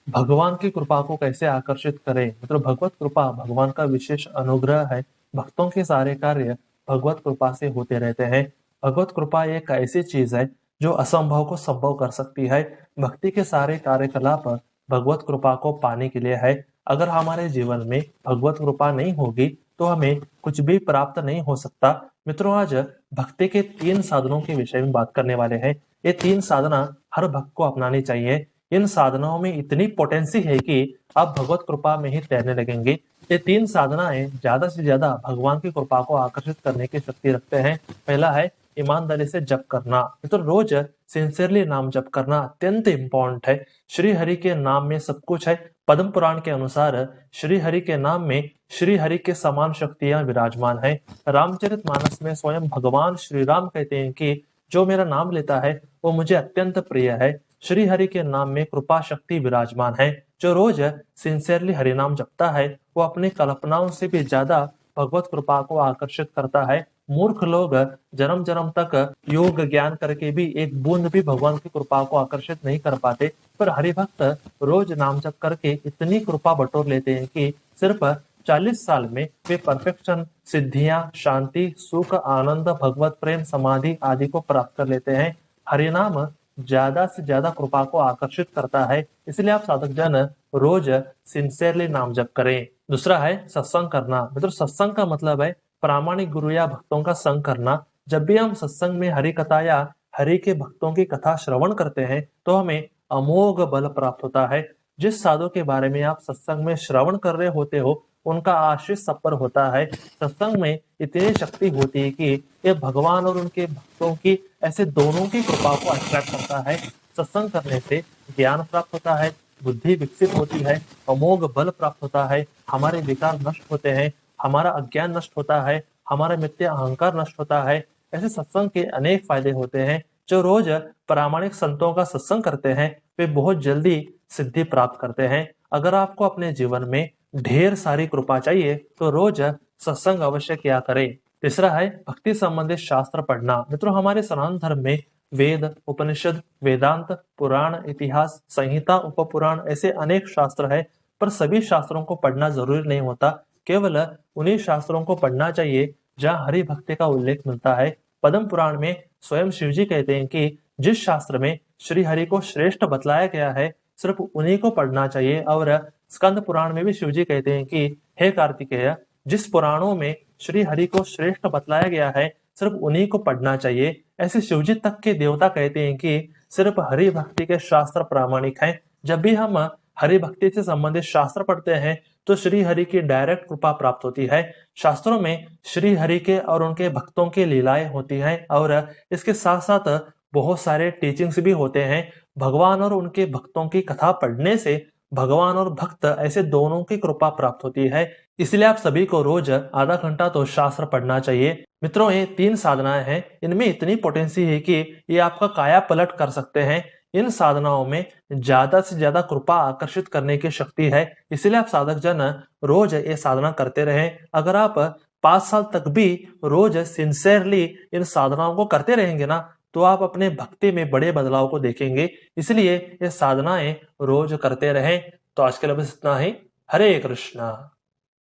भगवान की कृपा को कैसे आकर्षित करें? मतलब भगवत कृपा भगवान का विशेष अनुग्रह है। भक्तों के सारे कार्य भगवत कृपा से होते रहते हैं। भगवत कृपा एक ऐसी चीज है जो असंभव को संभव कर सकती है। भक्ति के सारे कार्यकलाप भगवत कृपा को पाने के लिए है। अगर हमारे जीवन में भगवत कृपा नहीं होगी तो हमें कुछ भी प्राप्त नहीं हो सकता। मित्रों, आज भक्ति के 3 साधनों के विषय में बात करने वाले हैं। ये 3 साधना हर भक्त को अपनानी चाहिए। इन साधनाओं में इतनी पोटेंसी है कि आप भगवत कृपा में ही तैरने लगेंगे। ये 3 साधनाएं ज्यादा से ज्यादा भगवान की कृपा को आकर्षित करने की शक्ति रखते हैं। पहला है ईमानदारी से जप करना। तो रोज सिंसियरली नाम जप करना अत्यंत इंपॉर्टेंट है। श्री हरि के नाम में सब कुछ है। पद्म पुराण के अनुसार श्री हरि के नाम में श्री हरि के समान शक्तियां विराजमान है। रामचरितमानस में स्वयं भगवान श्री राम कहते हैं कि जो मेरा नाम लेता है वो मुझे अत्यंत प्रिय है। श्री हरि के नाम में कृपा शक्ति विराजमान है। जो रोज सिंसियरली हरि नाम जपता है वो अपनी कल्पनाओं से भी ज्यादा भगवत कृपा को आकर्षित करता है। मूर्ख लोग जन्म जन्म तक योग ज्ञान करके भी एक बूंद भी भगवान की कृपा को आकर्षित नहीं कर पाते, पर हरिभक्त रोज नाम जप करके इतनी कृपा बटोर लेते हैं कि सिर्फ 40 साल में वे परफेक्शन, सिद्धियां, शांति, सुख, आनंद, भगवत प्रेम, समाधि आदि को प्राप्त कर लेते हैं। हरिनाम ज्यादा से ज्यादा कृपा को आकर्षित करता है, इसलिए आप साधक जन रोज सिंसियरली नाम जप करें। दूसरा है सत्संग करना। मतलब सत्संग का मतलब है प्रामाणिक गुरु या भक्तों का संग करना। जब भी हम सत्संग में हरि कथा या हरि के भक्तों की कथा श्रवण करते हैं तो हमें अमोघ बल प्राप्त होता है। जिस साधु के बारे में आप सत्संग में श्रवण कर रहे होते हो उनका आशीष सब पर होता है। सत्संग में इतनी शक्ति होती है कि ये भगवान और उनके भक्तों की ऐसे दोनों की कृपा को अट्रैक्ट करता है। सत्संग करने से ज्ञान प्राप्त होता है, बुद्धि विकसित होती है, अमोघ बल प्राप्त होता है, हमारे विकार नष्ट होते हैं, हमारा अज्ञान नष्ट होता है, हमारा मिथ्या अहंकार नष्ट होता है। ऐसे सत्संग के अनेक फायदे होते हैं। जो रोज प्रामाणिक संतों का सत्संग करते हैं वे बहुत जल्दी सिद्धि प्राप्त करते हैं। अगर आपको अपने जीवन में ढेर सारी कृपा चाहिए तो रोज सत्संग अवश्य किया करें। तीसरा है भक्ति संबंधित शास्त्र पढ़ना। मित्रों, हमारे सनातन धर्म में वेद, उपनिषद, वेदांत, पुराण, इतिहास, संहिता, उपपुराण ऐसे अनेक शास्त्र है, पर सभी शास्त्रों को पढ़ना जरूरी नहीं होता। केवल उन्हीं शास्त्रों को पढ़ना चाहिए जहाँ हरि भक्ति का उल्लेख मिलता है। पद्म पुराण में स्वयं शिव जी कहते हैं कि जिस शास्त्र में श्री हरि को श्रेष्ठ बतलाया गया है सिर्फ उन्हीं को पढ़ना चाहिए। और स्कंद पुराण में भी शिव जी कहते हैं कि हे कार्तिकेय, जिस पुराणों में श्री हरि को श्रेष्ठ बतलाया गया है सिर्फ उन्हीं को पढ़ना चाहिए। ऐसे शिवजी तक के देवता कहते हैं कि सिर्फ हरि भक्ति के शास्त्र प्रामाणिक हैं। जब भी हम हरि भक्ति से संबंधित शास्त्र पढ़ते हैं तो श्री हरि की डायरेक्ट कृपा प्राप्त होती है। शास्त्रों में श्री हरि के और उनके भक्तों की लीलाएं होती हैं और इसके साथ साथ बहुत सारे टीचिंग्स भी होते हैं। भगवान और उनके भक्तों की कथा पढ़ने से भगवान और भक्त ऐसे दोनों की कृपा प्राप्त होती है। इसलिए आप सभी को रोज आधा घंटा तो शास्त्र पढ़ना चाहिए। मित्रों, ये 3 साधनाएं हैं, इनमें इतनी पोटेंसी है कि ये आपका काया पलट कर सकते हैं। इन साधनाओं में ज्यादा से ज्यादा कृपा आकर्षित करने की शक्ति है, इसलिए आप साधक जन रोज ये साधना करते रहें। अगर आप 5 साल तक भी रोज सिंसियरली इन साधनाओं को करते रहेंगे ना तो आप अपने भक्ति में बड़े बदलाव को देखेंगे। इसलिए ये साधनाएं रोज करते रहें। तो आज के लिए बस इतना ही। हरे कृष्णा।